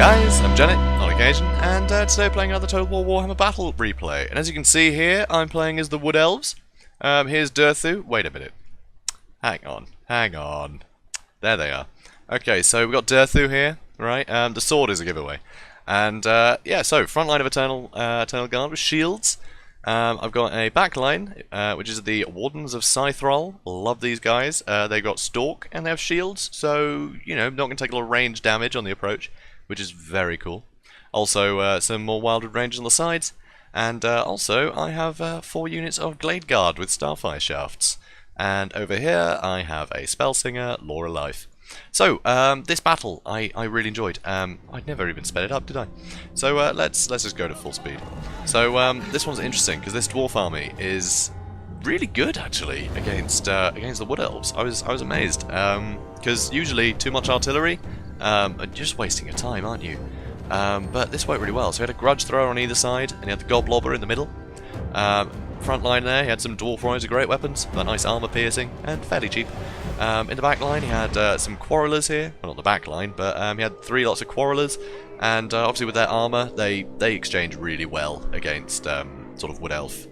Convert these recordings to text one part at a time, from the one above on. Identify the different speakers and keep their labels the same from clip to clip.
Speaker 1: guys, I'm Janet, on occasion, and today playing another Total War Warhammer Battle Replay. And as you can see here, I'm playing as the Wood Elves. Here's Durthu. Wait a minute. Hang on. There they are. Okay, so we've got Durthu here, right? The sword is a giveaway. And yeah, so front line of Eternal Guard with shields. I've got a back line, which is the Wardens of Scythrol. Love these guys. They've got Stalk and they have shields, so, you know, not going to take a lot of range damage on the approach, which is very cool. Also, some more Wildwood Rangers on the sides. And also, I have 4 units of Glade Guard with Starfire Shafts. And over here, I have a Spellsinger, Law of Life. So, this battle, I really enjoyed. I'd never even sped it up, did I? So, let's just go to full speed. So, this one's interesting, because this Dwarf army is really good, actually, against the Wood Elves. I was amazed, because usually, too much artillery, you're just wasting your time, aren't you? But this worked really well. So, he had a Grudge Thrower on either side, and he had the Goblobber in the middle. Front line there, he had some Dwarf Warriors with great weapons, that nice armor piercing, and fairly cheap. In the back line, he had some Quarrelers here. Well, not the back line, but he had 3 lots of Quarrelers, and obviously with their armor, they exchange really well against sort of Wood Elf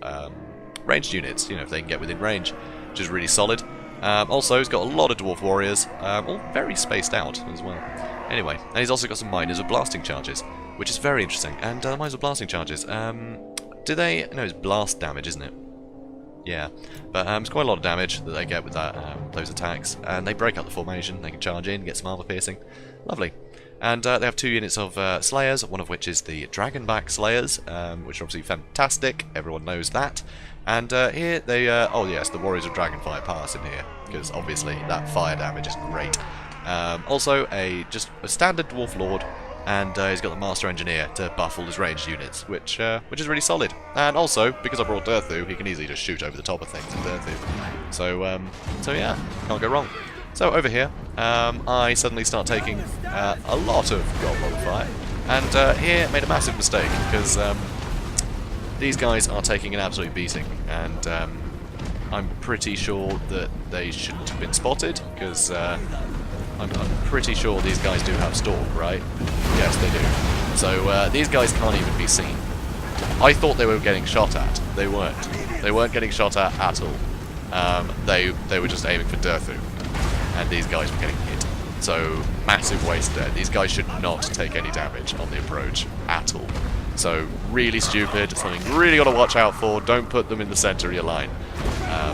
Speaker 1: ranged units, you know, if they can get within range, which is really solid. Also, he's got a lot of Dwarf Warriors, all very spaced out as well. Anyway, and he's also got some Miners with Blasting Charges, which is very interesting. And Miners with Blasting Charges, do they... No, it's blast damage, isn't it? Yeah, but it's quite a lot of damage that they get with that those attacks, and they break up the formation, they can charge in, get some armor piercing. Lovely. And they have 2 units of Slayers, one of which is the Dragonback Slayers, which are obviously fantastic, everyone knows that. And here they, oh yes, the Warriors of Dragonfire Pass in here, because obviously that fire damage is great. Also, just a standard Dwarf Lord, and he's got the Master Engineer to buff all his ranged units, which is really solid. And also, because I brought Durthu, he can easily just shoot over the top of things in Durthu. So yeah, can't go wrong. So over here, I suddenly start taking a lot of Goblin fire, and here made a massive mistake, because these guys are taking an absolute beating, and I'm pretty sure that they shouldn't have been spotted, because I'm pretty sure these guys do have Stalk, right? Yes, they do. So these guys can't even be seen. I thought they were getting shot at. They weren't. They weren't getting shot at all. They were just aiming for Durthu, and these guys were getting hit. So massive waste there. These guys should not take any damage on the approach at all. So really stupid. Something really got to watch out for. Don't put them in the center of your line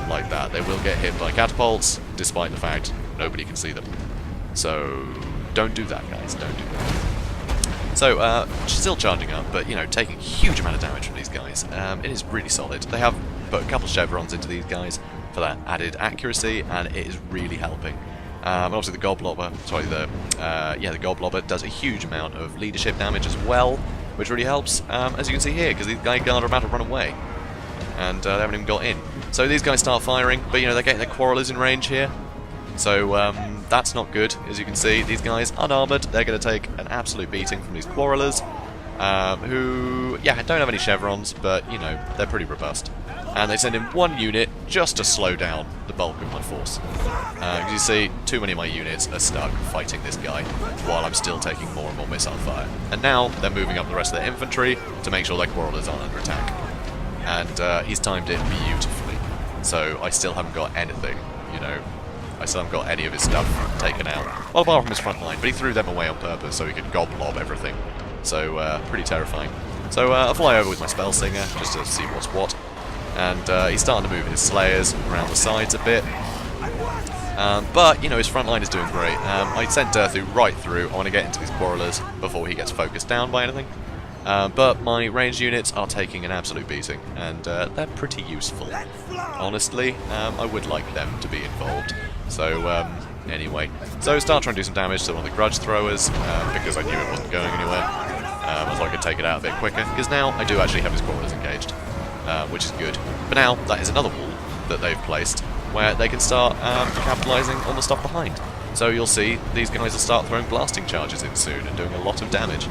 Speaker 1: like that. They will get hit by catapults, despite the fact nobody can see them. So, don't do that, guys, don't do that. So, still charging up, but, you know, taking a huge amount of damage from these guys. It is really solid. They have put a couple of chevrons into these guys for that added accuracy, and it is really helping. And obviously the Goblobber, the Goblobber does a huge amount of leadership damage as well, which really helps, as you can see here, because these guys are about to run away. And they haven't even got in. So these guys start firing, but, you know, they're getting their Quarrelers in range here. So, that's not good. As you can see, these guys, unarmoured, they're going to take an absolute beating from these Quarrelers, who, yeah, don't have any chevrons, but, you know, they're pretty robust. And they send in 1 unit just to slow down the bulk of my force. As you see, too many of my units are stuck fighting this guy, while I'm still taking more and more missile fire. And now, they're moving up the rest of their infantry to make sure their Quarrelers aren't under attack. And he's timed it beautifully. So, I still haven't got anything, you know. I still haven't got any of his stuff taken out. Well, apart from his front line, but he threw them away on purpose so he could goblob everything. So, pretty terrifying. So, I'll fly over with my Spellsinger, just to see what's what. And he's starting to move his Slayers around the sides a bit. But, you know, his front line is doing great. I sent Durthu right through. I want to get into these Quarrelers before he gets focused down by anything. But my ranged units are taking an absolute beating, and they're pretty useful. Honestly, I would like them to be involved. So, anyway. So, start trying to do some damage to one of the Grudge Throwers, because I knew it wasn't going anywhere. I thought I could take it out a bit quicker, because now I do actually have his Quarrelers engaged, which is good. But now, that is another wall that they've placed, where they can start capitalising on the stuff behind. So you'll see these guys will start throwing blasting charges in soon and doing a lot of damage.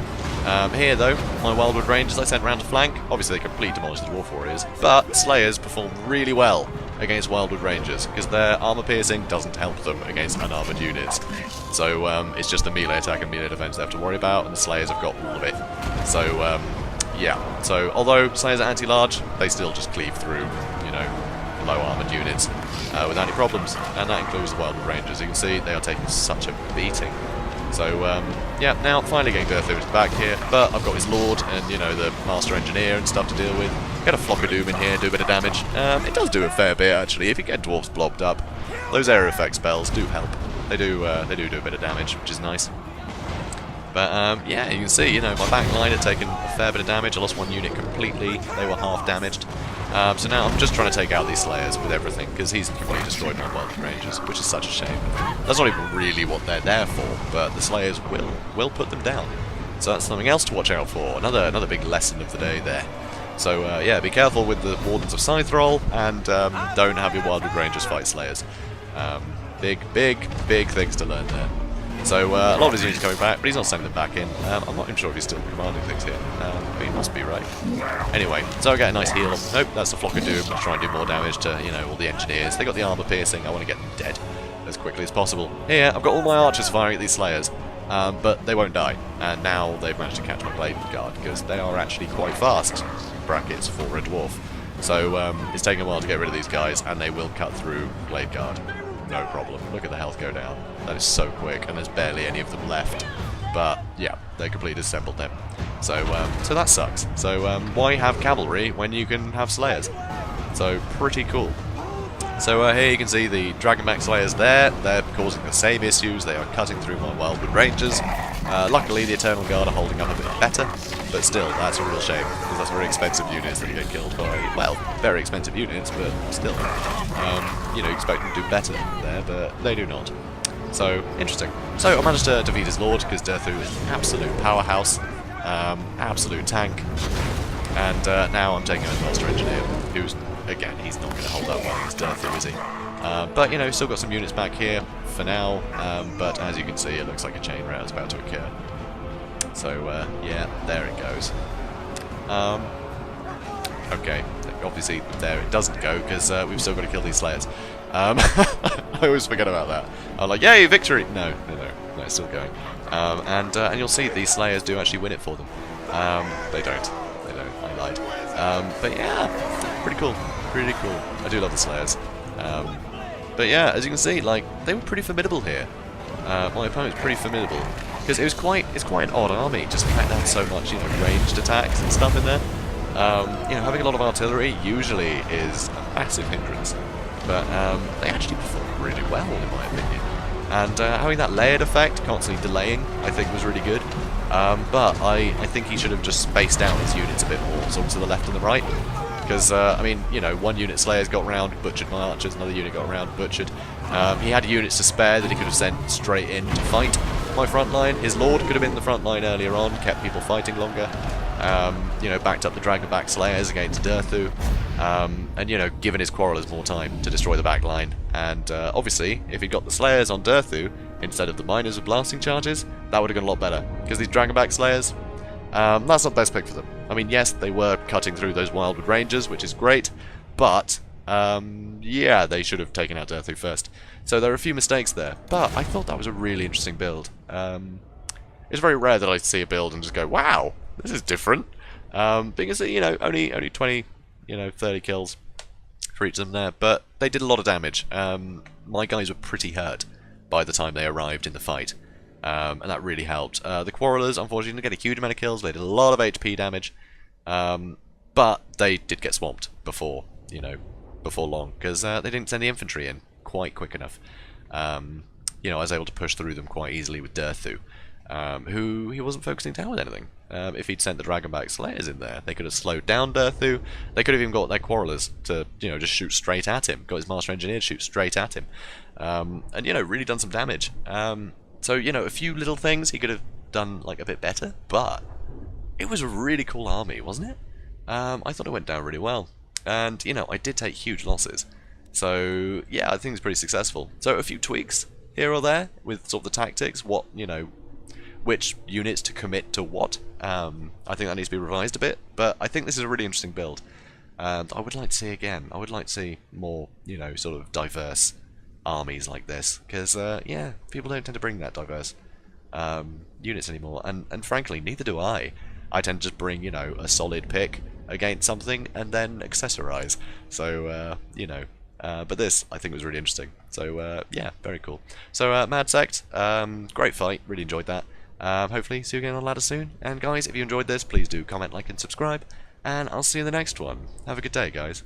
Speaker 1: Here though, my Wildwood Rangers I sent round to flank. Obviously they completely demolished the Dwarf Warriors, but Slayers perform really well against Wildwood Rangers, because their armor piercing doesn't help them against unarmored units. So it's just the melee attack and melee defense they have to worry about, and the Slayers have got all of it. So yeah, so although Slayers are anti-large, they still just cleave through, you know, low armoured units without any problems, and that includes the Wildwood Rangers. You can see they are taking such a beating. So yeah, now finally getting Durthu back here, but I've got his Lord and, you know, the Master Engineer and stuff to deal with. Get a Flock of Doom in here, do a bit of damage. It does do a fair bit actually. If you get Dwarfs blobbed up, those area effect spells do help. They do a bit of damage, which is nice. But yeah, you can see, you know, my back line had taken a fair bit of damage. I lost one unit completely. They were half damaged. So now I'm just trying to take out these Slayers with everything, because he's completely destroyed my Wildwood Rangers, which is such a shame. That's not even really what they're there for, but the Slayers will put them down. So that's something else to watch out for. Another big lesson of the day there. So yeah, be careful with the Wardens of Scythrol, and don't have your Wildwood Rangers fight Slayers. Big things to learn there. So a lot of his units coming back, but he's not sending them back in. I'm not even sure if he's still commanding things here. But he must be, right? Anyway, so I get a nice heal. Nope, that's the Flock of Doom. I'll try and do more damage to, you know, all the engineers. They got the armor piercing. I want to get them dead as quickly as possible. Here, I've got all my archers firing at these Slayers, but they won't die. And now they've managed to catch my Blade Guard, because they are actually quite fast, brackets, for a dwarf. So it's taking a while to get rid of these guys, and they will cut through Blade Guard. No problem. Look at the health go down. That is so quick, and there's barely any of them left. But yeah, they completely disassembled them. So so that sucks. So why have cavalry when you can have Slayers? So pretty cool. So here you can see the Dragonback Slayers there. They're causing the same issues. They are cutting through my Wildwood Rangers. Luckily, the Eternal Guard are holding up a bit better, but still, that's a real shame, because that's very expensive units that get killed by, well, very expensive units, but still. You know, you expect them to do better there, but they do not. So, interesting. So, I managed to defeat his Lord, because Durthu is an absolute powerhouse, absolute tank, and now I'm taking on Master Engineer, who's, again, he's not going to hold up well against Durthu, is he? But, you know, still got some units back here for now, but as you can see, it looks like a chain rout is about to occur. So, yeah, there it goes. Okay, obviously there it doesn't go, because we've still got to kill these Slayers. I always forget about that. I'm like, yay, victory! No, it's still going. And you'll see these Slayers do actually win it for them. They don't, I lied. But yeah, pretty cool. I do love the Slayers. But yeah, as you can see, like, they were pretty formidable here. My opponent's pretty formidable, because it's quite an odd army, just the fact they had so much, you know, ranged attacks and stuff in there. You know, having a lot of artillery usually is a massive hindrance, but they actually performed really well, in my opinion. And having that layered effect, constantly delaying, I think was really good. But I think he should have just spaced out his units a bit more, sort of to the left and the right. Because, I mean, you know, one unit Slayers got round, butchered my archers, another unit got around, butchered. He had units to spare that he could have sent straight in to fight my front line. His Lord could have been in the front line earlier on, kept people fighting longer. You know, backed up the Dragonback Slayers against Durthu. And, you know, given his Quarrelers more time to destroy the back line. And, obviously, if he'd got the Slayers on Durthu, instead of the Miners with blasting charges, that would have gone a lot better. Because these Dragonback Slayers, that's not the best pick for them. I mean, yes, they were cutting through those Wildwood Rangers, which is great, but, yeah, they should have taken out Durthu first. So there are a few mistakes there, but I thought that was a really interesting build. It's very rare that I see a build and just go, wow, this is different. Because, you know, only 20, you know, 30 kills for each of them there, but they did a lot of damage. My guys were pretty hurt by the time they arrived in the fight. And that really helped. The Quarrelers, unfortunately, didn't get a huge amount of kills. They did a lot of HP damage, but they did get swamped before, you know, before long, because they didn't send the infantry in quite quick enough. You know, I was able to push through them quite easily with Durthu, who he wasn't focusing down with anything. If he'd sent the Dragonback Slayers in there, they could have slowed down Durthu. They could have even got their Quarrelers to, you know, just shoot straight at him. Got his Master Engineer to shoot straight at him, and you know, really done some damage. So, you know, a few little things he could have done, like, a bit better, but it was a really cool army, wasn't it? I thought it went down really well. And, you know, I did take huge losses. So, yeah, I think it's pretty successful. So, a few tweaks here or there with sort of the tactics, what, you know, which units to commit to what. I think that needs to be revised a bit, but I think this is a really interesting build. And I would like to see again. I would like to see more, you know, sort of diverse armies like this, because yeah, people don't tend to bring that diverse units anymore, and frankly, neither do I. I tend to just bring, you know, a solid pick against something and then accessorize. So you know, but this I think was really interesting. So yeah, very cool. So Mad Sect, great fight, really enjoyed that. Hopefully see you again on Ladder soon. And guys, if you enjoyed this, please do comment, like, and subscribe. And I'll see you in the next one. Have a good day, guys.